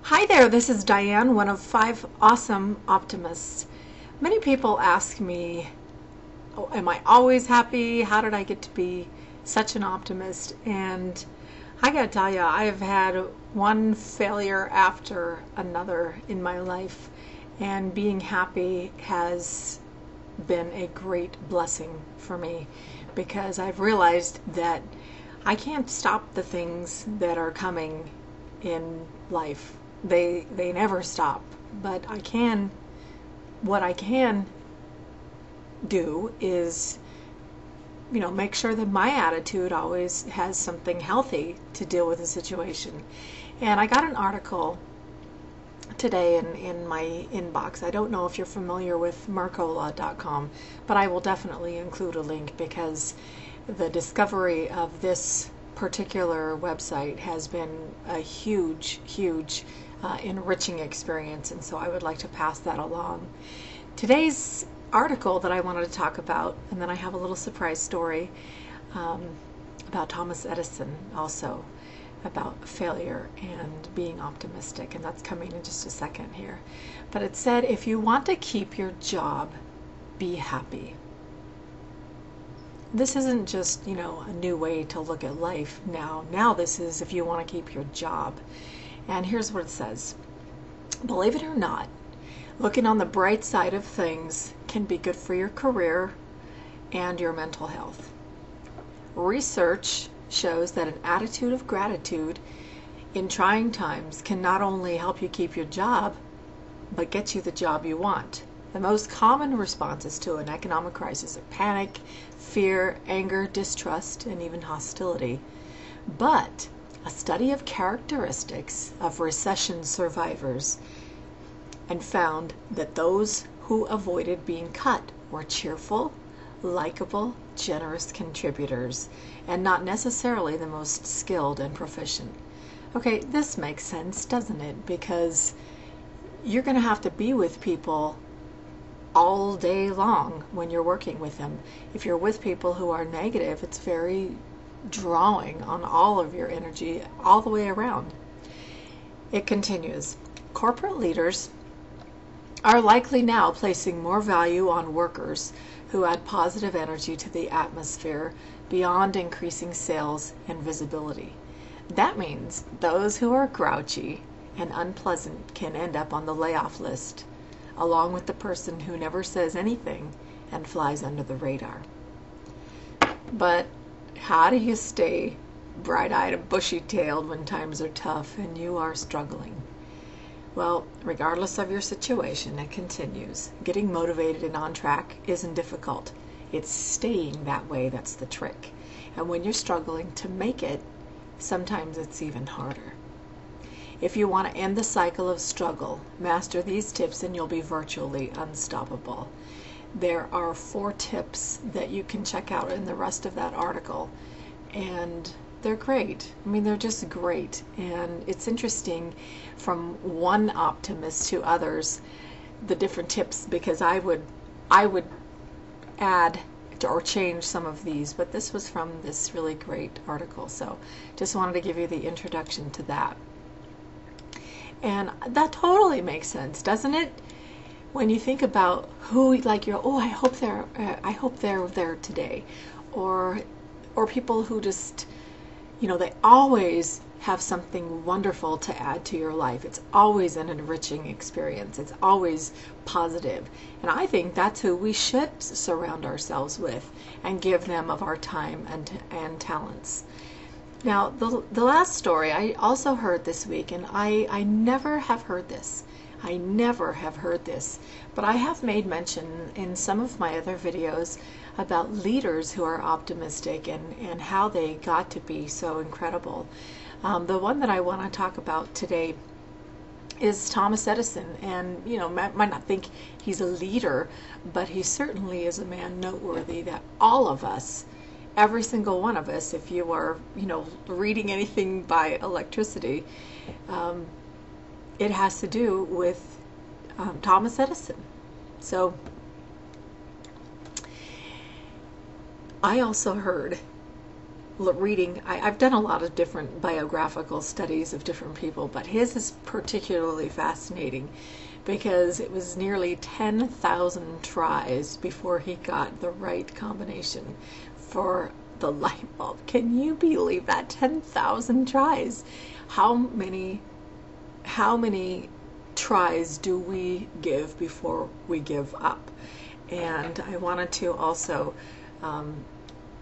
Hi there, this is Diane, one of 5 awesome optimists. Many people ask me, oh, am I always happy? How did I get to be such an optimist? And I gotta tell you, I've had one failure after another in my life, and being happy has been a great blessing for me because I've realized that I can't stop the things that are coming in life. They never stop, but what I can do is, make sure that my attitude always has something healthy to deal with the situation. And I got an article today in my inbox. I don't know if you're familiar with Mercola.com, but I will definitely include a link because the discovery of this particular website has been a huge enriching experience, and so I would like to pass that along. Today's article that I wanted to talk about, and then I have a little surprise story about Thomas Edison also, about failure and being optimistic, and that's coming in just a second here. But it said, if you want to keep your job, be happy. This isn't just, a new way to look at life now. Now this is if you want to keep your job. And here's what it says. Believe it or not, looking on the bright side of things can be good for your career and your mental health. Research shows that an attitude of gratitude in trying times can not only help you keep your job, but get you the job you want. The most common responses to an economic crisis are panic, fear, anger, distrust, and even hostility. But a study of characteristics of recession survivors and found that those who avoided being cut were cheerful, likable, generous contributors, and not necessarily the most skilled and proficient. Okay, this makes sense, doesn't it? Because you're going to have to be with people all day long when you're working with them. If you're with people who are negative, it's very drawing on all of your energy all the way around. It continues. Corporate leaders are likely now placing more value on workers who add positive energy to the atmosphere beyond increasing sales and visibility. That means those who are grouchy and unpleasant can end up on the layoff list, along with the person who never says anything and flies under the radar. But how do you stay bright-eyed and bushy-tailed when times are tough and you are struggling? Well, regardless of your situation, it continues. Getting motivated and on track isn't difficult. It's staying that way that's the trick. And when you're struggling to make it, sometimes it's even harder. If you want to end the cycle of struggle, master these tips and you'll be virtually unstoppable. There are 4 tips that you can check out in the rest of that article, and they're great. I mean, they're just great. And it's interesting from one optimist to others, the different tips, because I would add or change some of these, but this was from this really great article. So just wanted to give you the introduction to that. And that totally makes sense, doesn't it? When you think about who, like, I hope they're there today, or people who just, they always have something wonderful to add to your life. It's always an enriching experience. It's always positive. And I think that's who we should surround ourselves with and give them of our time and talents. Now, the last story I also heard this week, and I never have heard this. I never have heard this, but I have made mention in some of my other videos about leaders who are optimistic and how they got to be so incredible. The one that I want to talk about today is Thomas Edison, and might not think he's a leader, but he certainly is a man noteworthy that all of us, every single one of us, if you are reading anything by electricity, it has to do with Thomas Edison. So I also heard reading, I've done a lot of different biographical studies of different people, but his is particularly fascinating because it was nearly 10,000 tries before he got the right combination for the light bulb. Can you believe that? 10,000 tries. How many tries do we give before we give up? And I wanted to also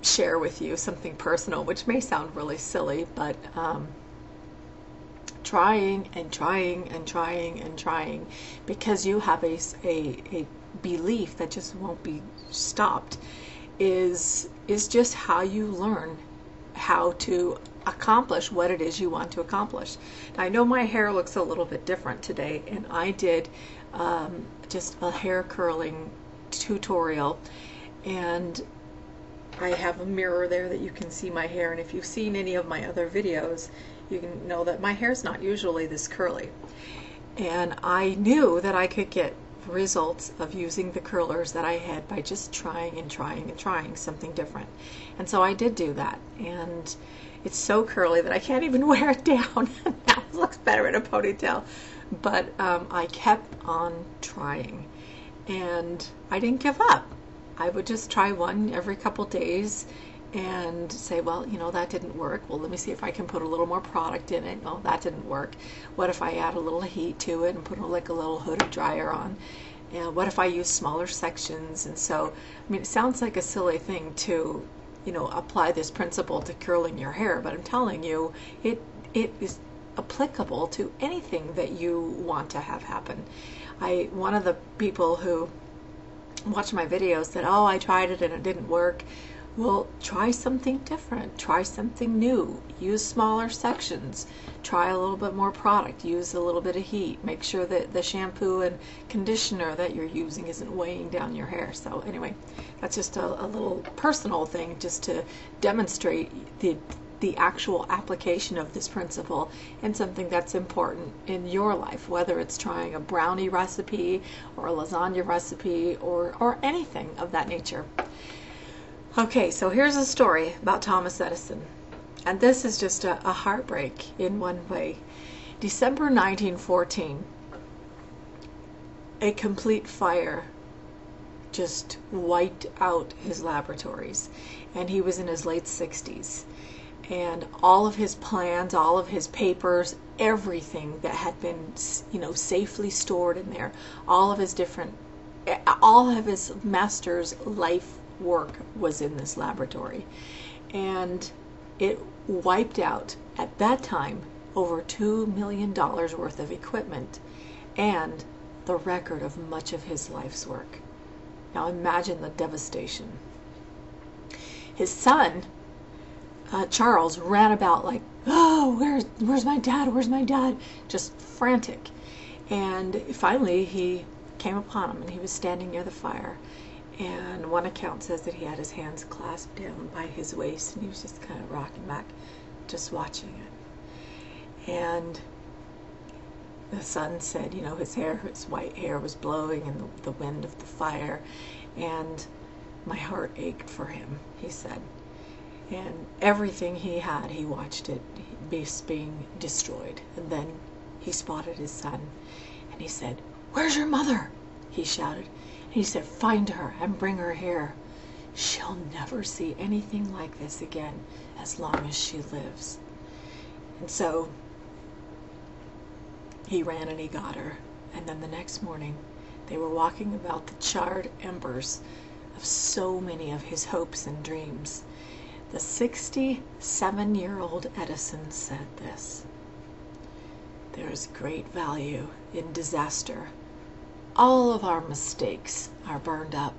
share with you something personal, which may sound really silly, but trying and trying and trying and trying because you have a belief that just won't be stopped is just how you learn how to accomplish what it is you want to accomplish. Now, I know my hair looks a little bit different today, and I did just a hair curling tutorial, and I have a mirror there that you can see my hair, and if you've seen any of my other videos, you can know that my hair's not usually this curly. And I knew that I could get results of using the curlers that I had by just trying and trying and trying something different. And so I did do that, and it's so curly that I can't even wear it down. Now it looks better in a ponytail. But I kept on trying, and I didn't give up. I would just try one every couple days and say, well, you know, that didn't work. Well, let me see if I can put a little more product in it. Oh, that didn't work. What if I add a little heat to it and put like a little hooded dryer on? And what if I use smaller sections? And so, I mean, it sounds like a silly thing to, you know, apply this principle to curling your hair, but I'm telling you, it is applicable to anything that you want to have happen. One of the people who watched my videos said, oh, I tried it and it didn't work. Well, try something different. Try something new. Use smaller sections. Try a little bit more product. Use a little bit of heat. Make sure that the shampoo and conditioner that you're using isn't weighing down your hair. So anyway, that's just a little personal thing just to demonstrate the actual application of this principle and something that's important in your life, whether it's trying a brownie recipe or a lasagna recipe or anything of that nature. Okay, so here's a story about Thomas Edison, and this is just a heartbreak in one way. December 1914, a complete fire just wiped out his laboratories, and he was in his late 60s. And all of his plans, all of his papers, everything that had been, you know, safely stored in there, all of his master's life work was in this laboratory. And it wiped out, at that time, over $2 million worth of equipment and the record of much of his life's work. Now imagine the devastation. His son, Charles, ran about like, oh, where's my dad? Where's my dad? Just frantic. And finally he came upon him, and he was standing near the fire. And one account says that he had his hands clasped down by his waist, and he was just kind of rocking back, just watching it. And the son said, you know, his white hair was blowing in the wind of the fire, and my heart ached for him, he said. And everything he had, he watched it being destroyed. And then he spotted his son, and he said, where's your mother? He shouted. And he said, find her and bring her here. She'll never see anything like this again as long as she lives. And so he ran and he got her. And then the next morning, they were walking about the charred embers of so many of his hopes and dreams. The 67-year-old Edison said this: there is great value in disaster. All of our mistakes are burned up.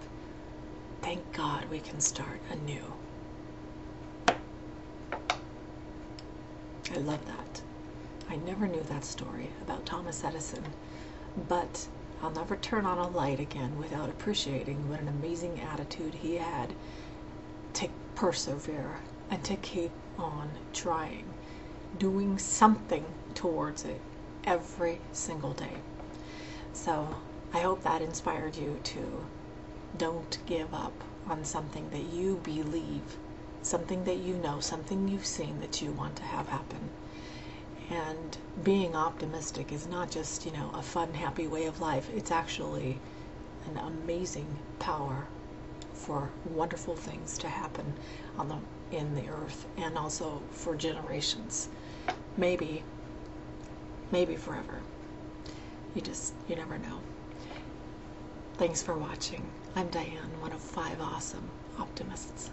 Thank God we can start anew. I love that. I never knew that story about Thomas Edison, but I'll never turn on a light again without appreciating what an amazing attitude he had to persevere and to keep on trying, doing something towards it every single day. So I hope that inspired you to don't give up on something that you believe something that you know, something you've seen that you want to have happen. And being optimistic is not just, a fun, happy way of life. It's actually an amazing power for wonderful things to happen in the earth, and also for generations. Maybe forever. You never know. Thanks for watching. I'm Diane, one of 5 awesome optimists.